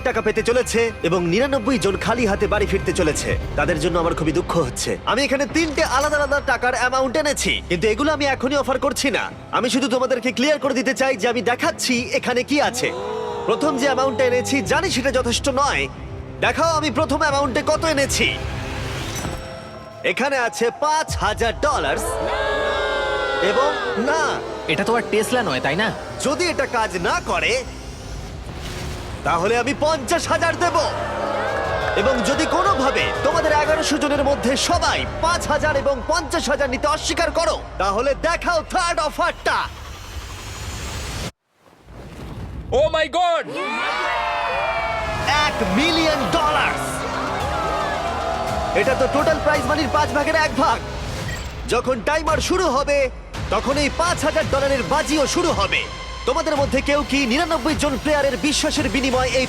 টাকা পেতে চলেছে এবং 99 জন খালি হাতে বাড়ি ফিরতে চলেছে। তাদের জন্য আমার খুবই দুঃখ হচ্ছে। আমি এখানে 3টে আলাদা আলাদা টাকার অ্যামাউন্ট এনেছি, কিন্তু এগুলো আমি এখনই অফার করছি না। আমি শুধু তোমাদেরকে ক্লিয়ার করে দিতে চাই যে আমি দেখাচ্ছি এখানে কি আছে। প্রথম যে অ্যামাউন্টটা এনেছি জানি সেটা যথেষ্ট নয়। দেখাও আমি প্রথম অ্যামাউন্টে কত এনেছি। এখানে আছে $5,000 এবং না, এটা তো আর টেসলা নয়, তাই না? যদি এটা কাজ না করে তাহলে আমি 50,000 দেব। এবং যদি কোনোভাবে তোমাদের 1100 জনের মধ্যে সবাই 5,000 এবং 50,000 নিতে অস্বীকার করো, তাহলে দেখাও থার্ড অফারটা। ও মাই গড! $1,000,000। এটা তো টোটাল প্রাইজ মানির 5 ভাগের 1 ভাগ। যখন টাইমার শুরু হবে তখন এই $5,000 বাজিও শুরু হবে। তোমাদের মধ্যে কেউ কি 99 জন প্লেয়ারের বিশ্বাসের বিনিময়ে এই